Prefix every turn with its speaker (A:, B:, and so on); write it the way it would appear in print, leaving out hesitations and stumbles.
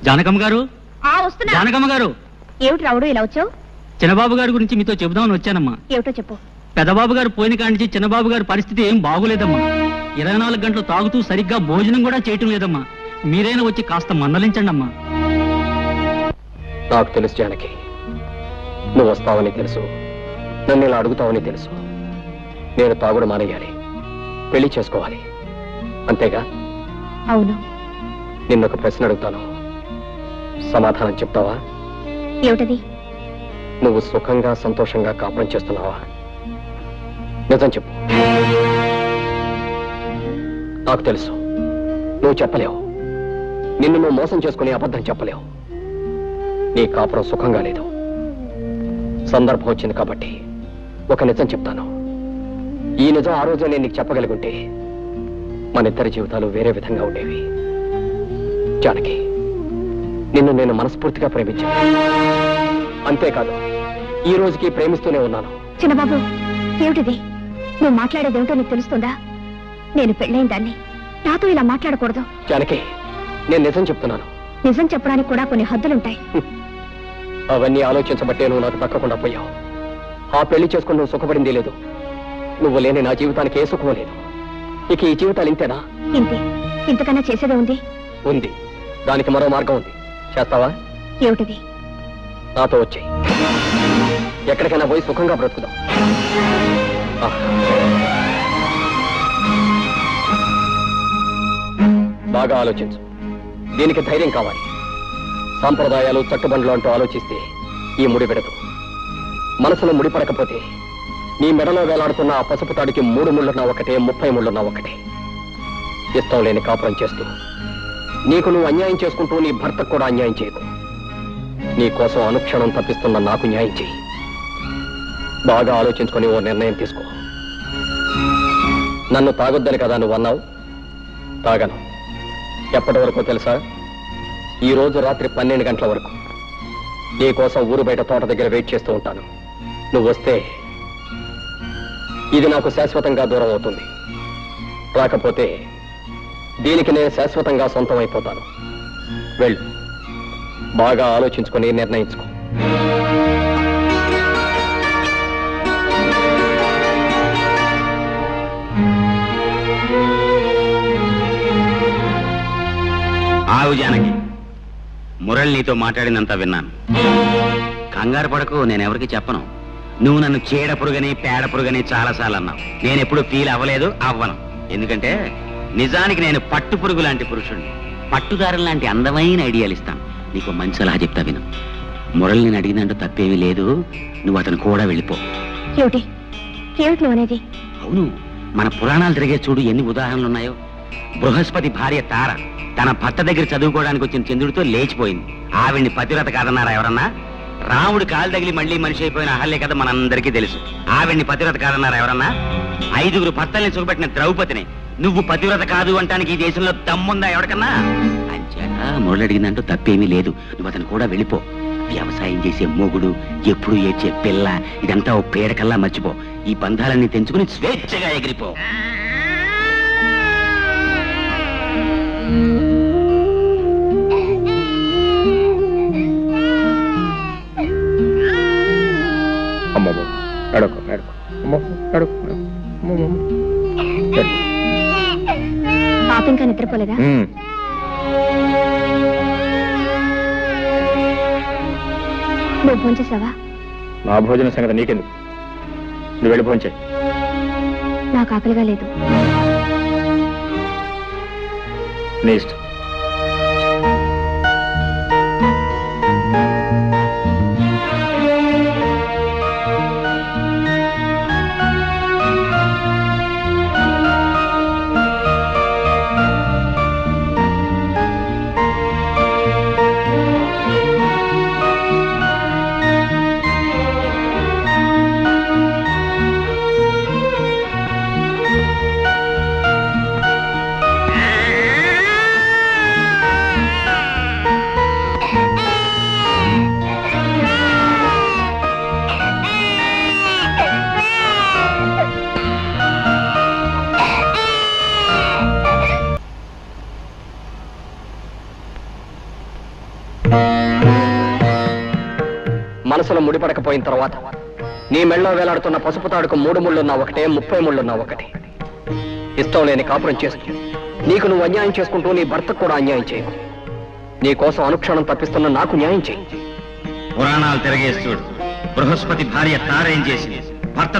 A: జానకమ్మ గారు, జానకమ్మ గారు.
B: ఏమిటి రావుడు ఇలా వచ్చావు?
A: చిన్నబాబు గారి గురించి మీతో చెబుదామని వచ్చానమ్మా.
B: ఏమిటో చెప్పు.
A: పెద్దబాబు గారు పోయిన కాడి నుంచి చిన్నబాబు గారి పరిస్థితి ఏం బాగోలేదమ్మా. 24 గంటలు తాగుతూ సరిగ్గా భోజనం కూడా చేయటం లేదమ్మా. మీరైనా వచ్చి కాస్త మందలించండి అమ్మా.
C: నాకు తెలుసు జానకి, నువ్వు వస్తావని తెలుసు, నన్ను ఇలా అడుగుతావని తెలుసు. నేను తాగుడు మానేయాలి, పెళ్లి చేసుకోవాలి, అంతేగా?
B: అవును.
C: నిన్నొక ప్రశ్న అడుగుతాను, సమాధానం చెప్తావా?
B: ఏమిటది?
C: నువ్వు సుఖంగా సంతోషంగా కాపురం చేస్తున్నావా? నిజం చెప్పు. నాకు తెలుసు నువ్వు చెప్పలేవు. నిన్ను నువ్వు మోసం చేసుకుని అబద్ధం చెప్పలేవు. నీ కాపురం సుఖంగా లేదు. సందర్భం వచ్చింది కాబట్టి ఒక నిజం చెప్తాను. ఈ నిజం ఆ రోజు నేను నీకు చెప్పగలిగుంటే మన ఇద్దరి జీవితాలు వేరే విధంగా ఉండేవి. జానకి, నిన్ను నేను మనస్ఫూర్తిగా ప్రేమించాను. అంతేకాదు, ఈ రోజుకి ప్రేమిస్తూనే ఉన్నాను.
B: చిన్నబాబు, ఏమిటిది? నువ్వు మాట్లాడేదేమిటో నీకు తెలుస్తుందా? నేను పెళ్ళైన దాన్ని, నాతో ఇలా మాట్లాడకూడదు.
C: జానకి, నేను నిజం చెప్తున్నాను.
B: నిజం చెప్పడానికి కూడా కొన్ని హద్దులుంటాయి.
C: అవన్నీ ఆలోచించబట్టే నువ్వు నాకు తక్కకుండా పోయావు. ఆ పెళ్లి చేసుకుని నువ్వు సుఖపడింది లేదు. నువ్వు లేని నా జీవితానికి ఏ సుఖం లేదు. ఇక ఈ జీవితాలు ఇంతేనా?
B: ఇంతే. ఇంతకన్నా చేసేదే ఉంది?
C: ఉంది. దానికి మరో మార్గం ఉంది. చేస్తావా?
B: ఏమిటిది?
C: నాతో వచ్చేయి. ఎక్కడికైనా పోయి సుఖంగా బ్రతుకుదాం. బాగా ఆలోచించు. దీనికి ధైర్యం కావాలి. సాంప్రదాయాలు చట్టుబండ్లు అంటూ ఆలోచిస్తే ఈ ముడి పెడదు. మనసులో ముడిపడకపోతే నీ మెడలో వేలాడుతున్న ఆ పసుపు తాడికి 3 ముళ్ళున్నా ఒకటే, 30 ముళ్ళున్నా ఒకటే. ఇష్టం లేని కాపురం చేస్తూ నీకు నువ్వు అన్యాయం చేసుకుంటూ నీ భర్తకు కూడా అన్యాయం చేయకు. నీ కోసం అనుక్షణం తప్పిస్తున్న నాకు న్యాయం చేయి. బాగా ఆలోచించుకొని ఓ నిర్ణయం తీసుకో. నన్ను తాగొద్దని కదా నువ్వు అన్నావు. తాగను. ఎప్పటి వరకు తెలుసా? ఈ రోజు రాత్రి 12 గంటల వరకు నీ కోసం ఊరు బయట తోట దగ్గర వెయిట్ చేస్తూ ఉంటాను. నువ్వు వస్తే ఇది నాకు శాశ్వతంగా దూరం అవుతుంది. రాకపోతే దీనికి నేను శాశ్వతంగా సొంతం అయిపోతాను. వెళ్ళు. బాగా ఆలోచించుకొని నిర్ణయించుకో.
D: ఆగు జానకి, మురళి నీతో మాట్లాడినంత విన్నాను. కంగారు పడకు, నేనెవరికి చెప్పను. నువ్వు నన్ను చీడ పురుగని పేడ పురుగని చాలాసార్లు అన్నావు. నేనెప్పుడు ఫీల్ అవ్వలేదు, అవ్వను. ఎందుకంటే నిజానికి నేను పట్టు పురుగు లాంటి పురుషుణ్ణి. పట్టుదారులు లాంటి అందమైన ఐడియాలు ఇస్తాను. నీకు మంచి సలహా చెప్తా విను. మురళి నేను అడిగినంటూ తప్పేమీ లేదు. నువ్వు అతను కూడా వెళ్ళిపో.
B: ఏమిటి నువ్వు అనేది?
D: అవును, మన పురాణాలు తిరిగే చూడు ఎన్ని ఉదాహరణలు ఉన్నాయో. బృహస్పతి భార్య తార తన భర్త దగ్గర చదువుకోవడానికి వచ్చిన చంద్రుడితో లేచిపోయింది. ఆవిడ్ని పతివ్రత కాదన్నారా ఎవరన్నా? రాముడు కాలు తగిలి మళ్ళీ మనిషి అయిపోయిన అహల్య కథ మనందరికీ తెలుసు. ఆవిడ్ని పతివ్రత కాదన్నారా ఎవరన్నా? 5గురు భర్తల్ని సుఖపెట్టిన ద్రౌపదిని నువ్వు పతివ్రత కాదు అంటానికి ఈ దేశంలో దమ్ముందా ఎవరికన్నా? అంచేత మురళి అడిగిందంటూ తప్పేమీ లేదు. నువ్వు అతను కూడా వెళ్ళిపో. వ్యవసాయం చేసే మొగుడు, ఎప్పుడు ఏడ్చే పిల్ల, ఇదంతా ఓ పేడకల్లా మర్చిపో. ఈ బంధాలన్నీ తెంచుకుని స్వేచ్ఛగా ఎగిరిపో.
B: పాప ఇంకా నిద్రపోలేదా? నువ్వు భోంచేసావా?
C: నా భోజన సంగతి నీకెందుకు? నువ్వు వెళ్ళి భోంచే.
B: నాకు ఆకలిగా లేదు.
C: నీ ఇష్టం. మనసులో ముడిపడకపోయిన తర్వాత నీ మెళ్ళో వేలాడుతున్న పసుపు తాడుకు 3 ముళ్ళున్నా ఒకటే, 30 ముళ్ళున్నా ఒకటి. ఇష్టం లేని కాపురం చేస్తూ నీకు నువ్వు అన్యాయం చేసుకుంటూ నీ భర్తకు కూడా అన్యాయం చేయకు. నీ కోసం అనుక్షణం తప్పిస్తున్న నాకు న్యాయం చేయి.
D: పురాణాలు తిరగేసి చూడు. బృహస్పతి భార్య తారేం చేసింది? భర్త